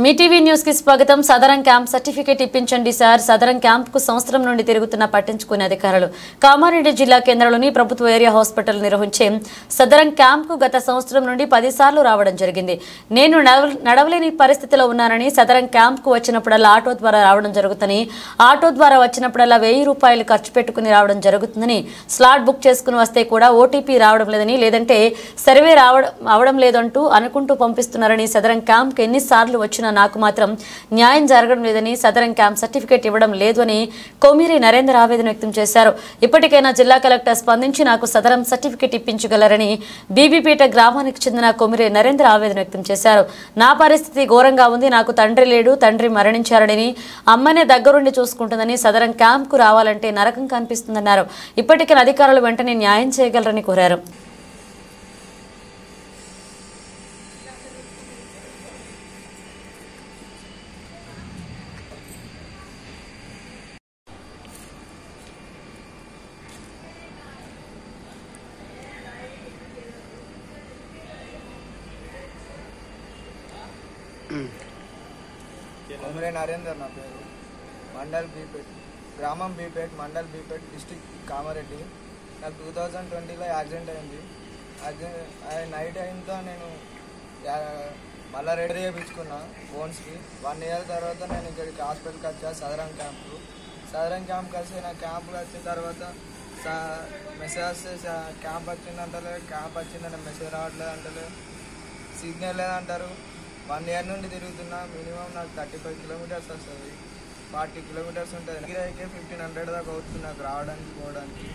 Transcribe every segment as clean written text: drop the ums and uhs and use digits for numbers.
మీ TV news కి స్వాగతం. సదరం camp certificate ఇప్పించండి సార్. సదరం క్యాంప్ కు సంవత్సరం నుండి తిరుగుతున్న పట్టించుకునే అధికారులు. కామారెడ్డి జిల్లా కేంద్రంలోని ప్రభుత్వ ఏరియా హాస్పిటల్ నిర్వహించే సదరం క్యాంప్ కు గత సంవత్సరం నుండి 10 సార్లు రావడం జరిగింది. నేను నడవలేని పరిస్థితిలో ఉన్నానని సదరం క్యాంప్ కు వచ్చినప్పుడల్లా ఆటో ద్వారా రావడం జరుగుతుందని, ఆటో ద్వారా వచ్చినప్పుడల్లా 1000 రూపాయలు ఖర్చు పెట్టుకుని రావడం జరుగుతుందని, స్లాట్ బుక్ చేసుకుని వస్తే కూడా ఓటీపీ రావడం లేదని, లేదంటే సర్వే రావడం లేదంటూ అనుకుంటూ పంపిస్తున్నారని, సదరం క్యాంప్ కు ఎన్నిసార్లు వచ్చినా నాకు మాత్రం న్యాయం జరగడం లేదని, సదరం క్యాంప్ సర్టిఫికేట్ ఇవ్వడం లేదు అని కొమిరి నరేందర్ ఆవేదన వ్యక్తం చేశారు. ఇప్పటికైనా జిల్లా కలెక్టర్ స్పందించి నాకు సదరం సర్టిఫికేట్ ఇప్పించగలరని బీబీపేట గ్రామానికి చెందిన కొమిరి నరేందర్ ఆవేదన వ్యక్తం చేశారు. నా పరిస్థితి ఘోరంగా ఉంది. నాకు తండ్రి లేడు, తండ్రి మరణించారని, అమ్మనే దగ్గరుండి చూసుకుంటుందని, సదరం క్యాంప్ కు రావాలంటే నరకం కనిపిస్తుందన్నారు. ఇప్పటికైనా అధికారులు వెంటనే న్యాయం చేయగలరని కోరారు. కొమిరి నరేందర్ నా పేరు. మండల్ బీపేట్, గ్రామం బీపేట్, మండల్ బీపేట్, డిస్టిక్ కామారెడ్డి. నాకు 2020లో యాక్సిడెంట్ అయింది. నైట్ అయినతో నేను మళ్ళీ రెడీ చేయించుకున్నా బోన్స్కి. 1 ఇయర్ తర్వాత నేను ఇక్కడికి హాస్పిటల్కి వచ్చా, సదరం క్యాంప్కు. సదరం క్యాంప్కి వచ్చి నా క్యాంప్కి వచ్చిన తర్వాత మెసేజ్ వస్తే క్యాంప్ వచ్చిందంటలేదు, క్యాంప్ వచ్చిందంటే మెసేజ్ రావట్లేదు అంటలేదు, సిగ్నల్ లేదంటారు. 1 ఇయర్ నుండి తిరుగుతున్నా. మినిమం నాకు 35 కిలోమీటర్స్ వస్తుంది, 40 కిలోమీటర్స్ ఉంటుంది. దగ్గరైతే 1500 దాకా అవుతుంది నాకు రావడానికి పోవడానికి.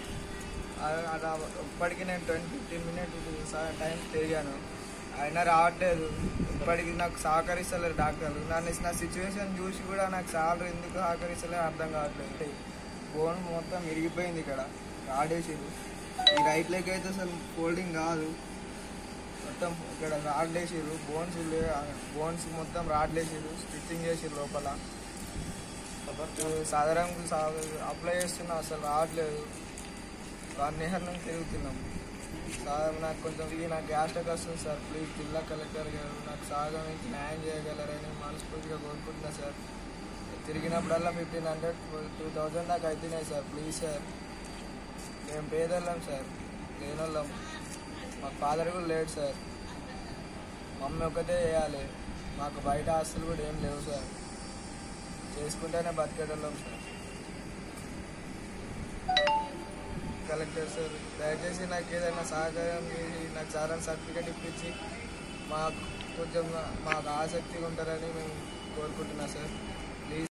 అలా ఇప్పటికీ నేను 10-15 మినిట్స్ టైం తిరిగాను, అయినా రావట్లేదు. ఇప్పటికి నాకు సహకరిస్తలేరు డాక్టర్లు. నా సిచ్యువేషన్ చూసి కూడా నాకు సాలరీ ఎందుకు సహకరిస్తలేరు అర్థం కావట్లేదు. బోన్ మొత్తం విరిగిపోయింది, ఇక్కడ రాడేసారు. ఈ రైట్ లెగ్ అయితే అసలు ఫోల్డింగ్ కాదు, మొత్తం ఇక్కడ రాడ్లేసారు. బోన్స్ మొత్తం రాడ్లేసారు, స్టిచ్చింగ్ చేసారు లోపల. సదరం అప్లై చేస్తున్నా, అసలు రావట్లేదు. 1 ఇయర్ నుంచి తిరుగుతున్నాం. నాకు కొంచెం నాకు గ్యాస్ట్రిక్ వస్తుంది సార్. ప్లీజ్ జిల్లా కలెక్టర్ గారు నాకు సహజం నుంచి న్యాయం చేయగలరని మనస్ఫూర్తిగా కోరుకుంటున్నా సార్. తిరిగినప్పుడల్లా 1500-2000 దాకా అవుతున్నాయి సార్. ప్లీజ్ సార్, మేము పేదోళ్ళం సార్, లేనోళ్ళం. మాకు ఫాదర్ కూడా లేడు సార్, మమ్మీ ఒక్కటే చేయాలి. మాకు బయట ఆస్తులు కూడా ఏం లేవు సార్, చేసుకుంటేనే బతికేటోళ్ళం సార్. కలెక్టర్ సార్ దయచేసి నాకు ఏదైనా సహకారం చేసి నాకు సదరం సర్టిఫికేట్ ఇప్పించి మాకు కొంచెం మాకు ఆసక్తిగా ఉంటారని మేము కోరుకుంటున్నాం సార్. ప్లీజ్.